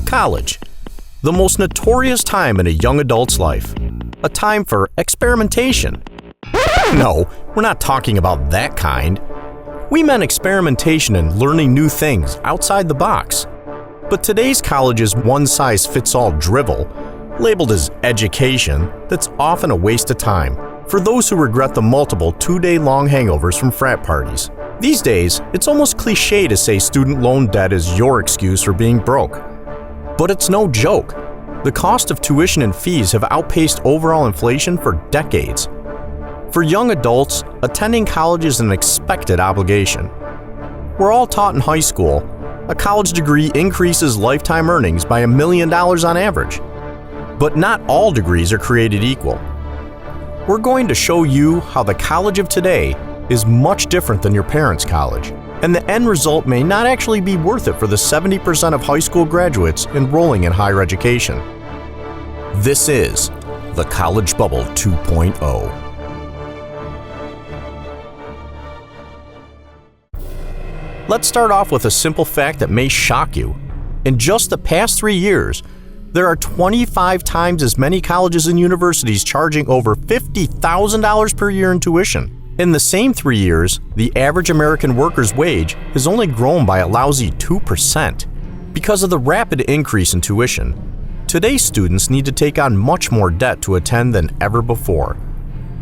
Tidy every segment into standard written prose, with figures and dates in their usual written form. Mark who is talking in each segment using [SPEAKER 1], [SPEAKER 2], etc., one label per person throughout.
[SPEAKER 1] College, the most notorious time in a young adult's life. A time for experimentation. No, we're not talking about that kind. We meant experimentation and learning new things outside the box. But today's college's one-size-fits-all drivel, labeled as education, that's often a waste of time for those who regret the multiple two-day-long hangovers from frat parties. These days, it's almost cliche to say student loan debt is your excuse for being broke. But it's no joke. The cost of tuition and fees have outpaced overall inflation for decades. For young adults, attending college is an expected obligation. We're all taught in high school, a college degree increases lifetime earnings by $1 million on average. But not all degrees are created equal. We're going to show you how the college of today is much different than your parents' college, and the end result may not actually be worth it for the 70% of high school graduates enrolling in higher education. This is the College Bubble 2.0. Let's start off with a simple fact that may shock you. In just the past 3 years, there are 25 times as many colleges and universities charging over $50,000 per year in tuition. In the same 3 years, the average American worker's wage has only grown by a lousy 2%. Because of the rapid increase in tuition, today's students need to take on much more debt to attend than ever before.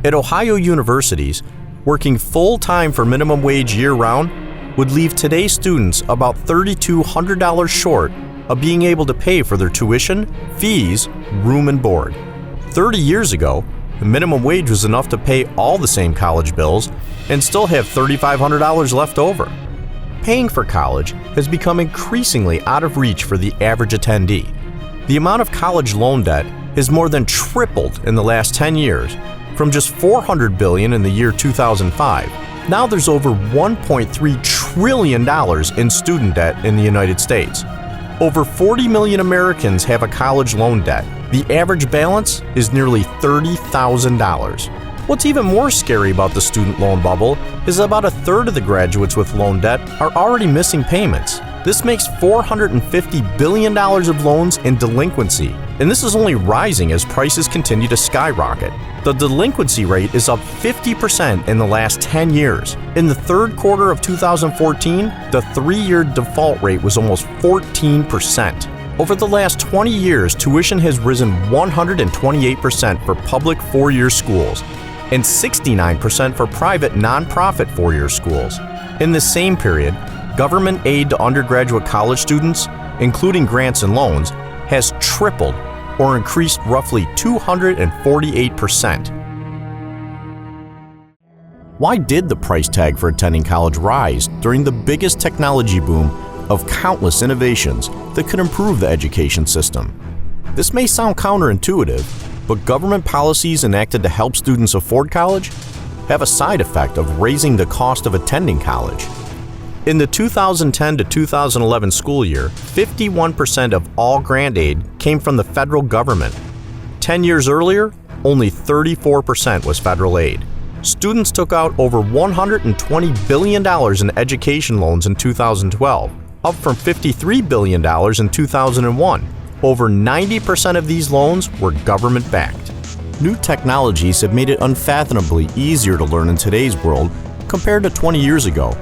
[SPEAKER 1] At Ohio universities, working full-time for minimum wage year-round would leave today's students about $3,200 short of being able to pay for their tuition, fees, room and board. 30 years ago, the minimum wage was enough to pay all the same college bills and still have $3,500 left over. Paying for college has become increasingly out of reach for the average attendee. The amount of college loan debt has more than tripled in the last 10 years, from just $400 billion in the year 2005. Now there's over $1.3 trillion in student debt in the United States. Over 40 million Americans have a college loan debt. The average balance is nearly $30,000. What's even more scary about the student loan bubble is about a third of the graduates with loan debt are already missing payments. This makes $450 billion of loans in delinquency, and this is only rising as prices continue to skyrocket. The delinquency rate is up 50% in the last 10 years. In the third quarter of 2014, the 3-year default rate was almost 14%. Over the last 20 years, tuition has risen 128% for public 4-year schools and 69% for private nonprofit 4-year schools. In the same period, government aid to undergraduate college students, including grants and loans, has tripled or increased roughly 248%. Why did the price tag for attending college rise during the biggest technology boom of countless innovations that could improve the education system? This may sound counterintuitive, but government policies enacted to help students afford college have a side effect of raising the cost of attending college. In the 2010 to 2011 school year, 51% of all grant aid came from the federal government. 10 years earlier, only 34% was federal aid. Students took out over $120 billion in education loans in 2012, up from $53 billion in 2001. Over 90% of these loans were government-backed. New technologies have made it unfathomably easier to learn in today's world compared to 20 years ago.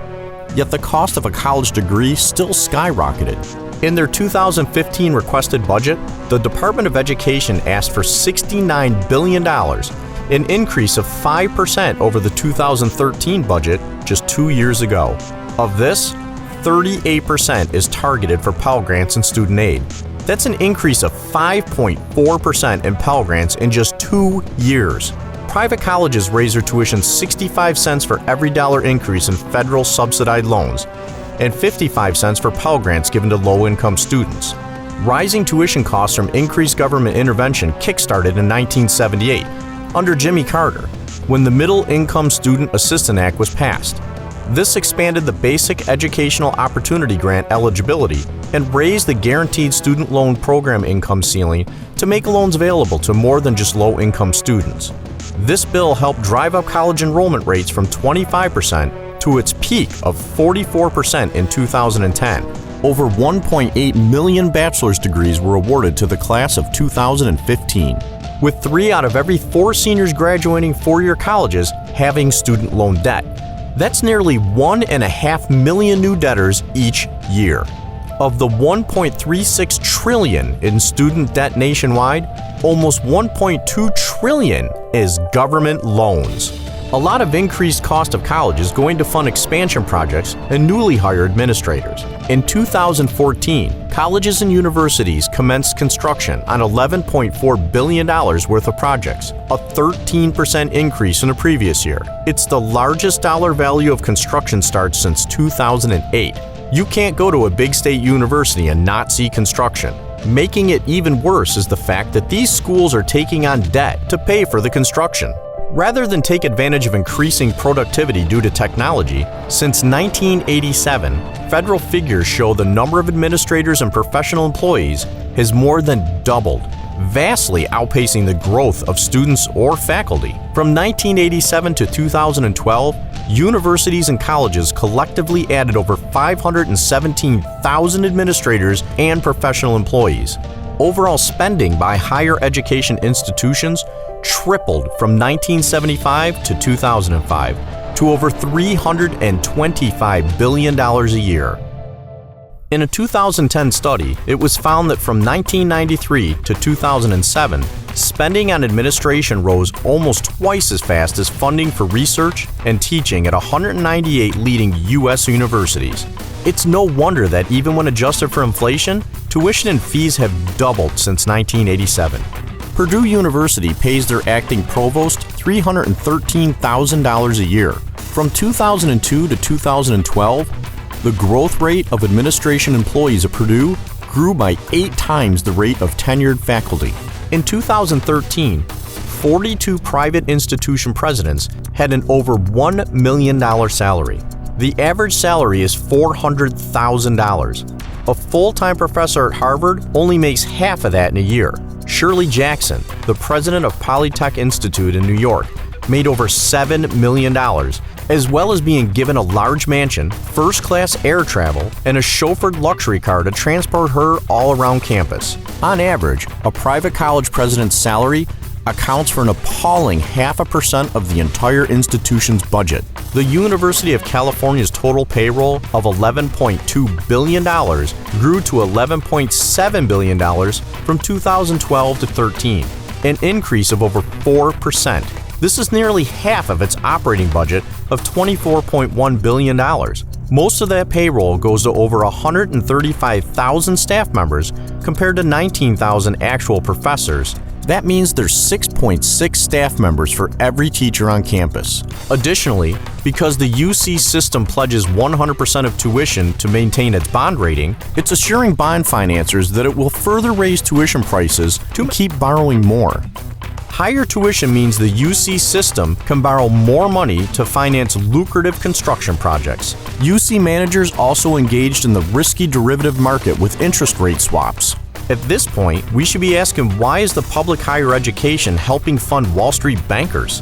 [SPEAKER 1] Yet the cost of a college degree still skyrocketed. In their 2015 requested budget, the Department of Education asked for $69 billion, an increase of 5% over the 2013 budget just 2 years ago. Of this, 38% is targeted for Pell Grants and student aid. That's an increase of 5.4% in Pell Grants in just 2 years. Private colleges raise their tuition 65 cents for every dollar increase in federal subsidized loans and 55 cents for Pell Grants given to low-income students. Rising tuition costs from increased government intervention kickstarted in 1978 under Jimmy Carter, when the Middle Income Student Assistance Act was passed. This expanded the basic educational opportunity grant eligibility and raised the guaranteed student loan program income ceiling to make loans available to more than just low-income students. This bill helped drive up college enrollment rates from 25% to its peak of 44% in 2010. Over 1.8 million bachelor's degrees were awarded to the class of 2015, with 3 out of every 4 seniors graduating four-year colleges having student loan debt. That's nearly 1.5 million new debtors each year. Of the $1.36 trillion in student debt nationwide, almost $1.2 trillion is government loans. A lot of increased cost of college is going to fund expansion projects and newly hired administrators. In 2014, colleges and universities commenced construction on $11.4 billion worth of projects, a 13% increase in the previous year. It's the largest dollar value of construction starts since 2008. You can't go to a big state university and not see construction. Making it even worse is the fact that these schools are taking on debt to pay for the construction. Rather than take advantage of increasing productivity due to technology, since 1987, federal figures show the number of administrators and professional employees has more than doubled, vastly outpacing the growth of students or faculty. From 1987 to 2012, universities and colleges collectively added over 517,000 administrators and professional employees. Overall spending by higher education institutions tripled from 1975 to 2005 to over $325 billion a year. In a 2010 study, it was found that from 1993 to 2007, spending on administration rose almost twice as fast as funding for research and teaching at 198 leading U.S. universities. It's no wonder that even when adjusted for inflation, tuition and fees have doubled since 1987. Purdue University pays their acting provost $313,000 a year. From 2002 to 2012, the growth rate of administration employees at Purdue grew by 8 times the rate of tenured faculty. In 2013, 42 private institution presidents had an over $1 million salary. The average salary is $400,000. A full-time professor at Harvard only makes half of that in a year. Shirley Jackson, the president of Polytech Institute in New York, made over $7 million, as well as being given a large mansion, first-class air travel, and a chauffeured luxury car to transport her all around campus. On average, a private college president's salary accounts for an appalling 0.5% of the entire institution's budget. The University of California's total payroll of $11.2 billion grew to $11.7 billion from 2012 to 13, an increase of over 4%. This is nearly half of its operating budget of $24.1 billion. Most of that payroll goes to over 135,000 staff members compared to 19,000 actual professors. That means there's 6.6 staff members for every teacher on campus. Additionally, because the UC system pledges 100% of tuition to maintain its bond rating, it's assuring bond financiers that it will further raise tuition prices to keep borrowing more. Higher tuition means the UC system can borrow more money to finance lucrative construction projects. UC managers also engaged in the risky derivative market with interest rate swaps. At this point, we should be asking, why is the public higher education helping fund Wall Street bankers?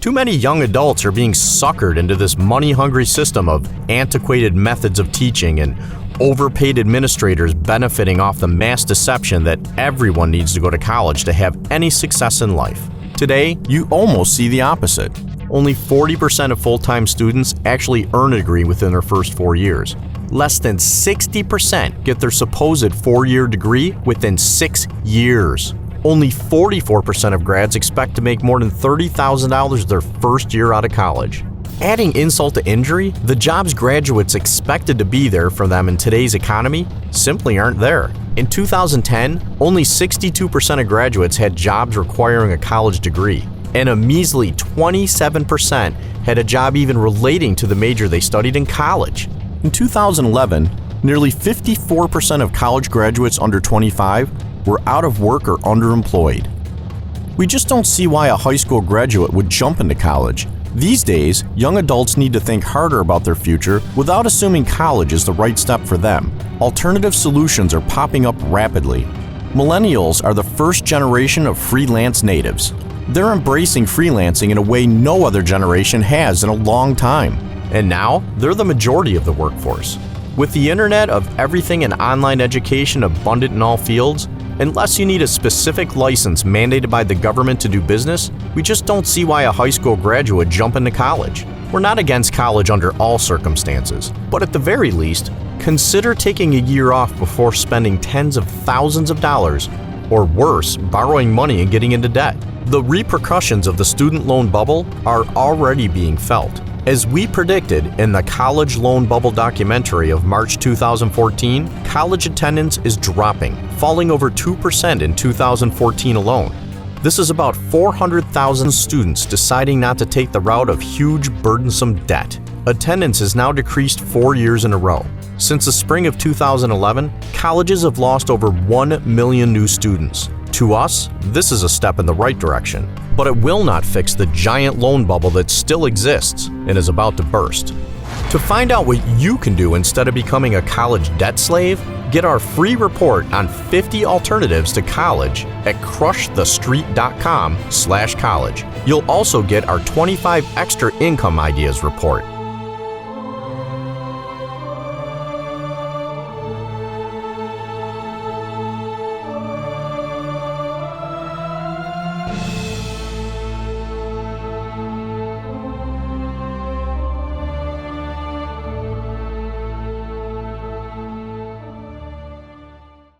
[SPEAKER 1] Too many young adults are being suckered into this money-hungry system of antiquated methods of teaching and overpaid administrators benefiting off the mass deception that everyone needs to go to college to have any success in life. Today, you almost see the opposite. Only 40% of full-time students actually earn a degree within their first 4 years. Less than 60% get their supposed 4-year degree within 6 years. Only 44% of grads expect to make more than $30,000 their first year out of college. Adding insult to injury, the jobs graduates expected to be there for them in today's economy simply aren't there. In 2010, only 62% of graduates had jobs requiring a college degree, and a measly 27% had a job even relating to the major they studied in college. In 2011, nearly 54% of college graduates under 25 were out of work or underemployed. We just don't see why a high school graduate would jump into college. These days, young adults need to think harder about their future without assuming college is the right step for them. Alternative solutions are popping up rapidly. Millennials are the first generation of freelance natives. They're embracing freelancing in a way no other generation has in a long time. And now, they're the majority of the workforce. With the internet of everything and online education abundant in all fields, unless you need a specific license mandated by the government to do business, we just don't see why a high school graduate jump into college. We're not against college under all circumstances, but at the very least, consider taking a year off before spending tens of thousands of dollars, or worse, borrowing money and getting into debt. The repercussions of the student loan bubble are already being felt. As we predicted in the College Loan Bubble documentary of March 2014, college attendance is dropping, falling over 2% in 2014 alone. This is about 400,000 students deciding not to take the route of huge, burdensome debt. Attendance has now decreased 4 years in a row. Since the spring of 2011, colleges have lost over 1 million new students. To us, this is a step in the right direction, but it will not fix the giant loan bubble that still exists and is about to burst. To find out what you can do instead of becoming a college debt slave, get our free report on 50 alternatives to college at crushthestreet.com/college. You'll also get our 25 extra income ideas report.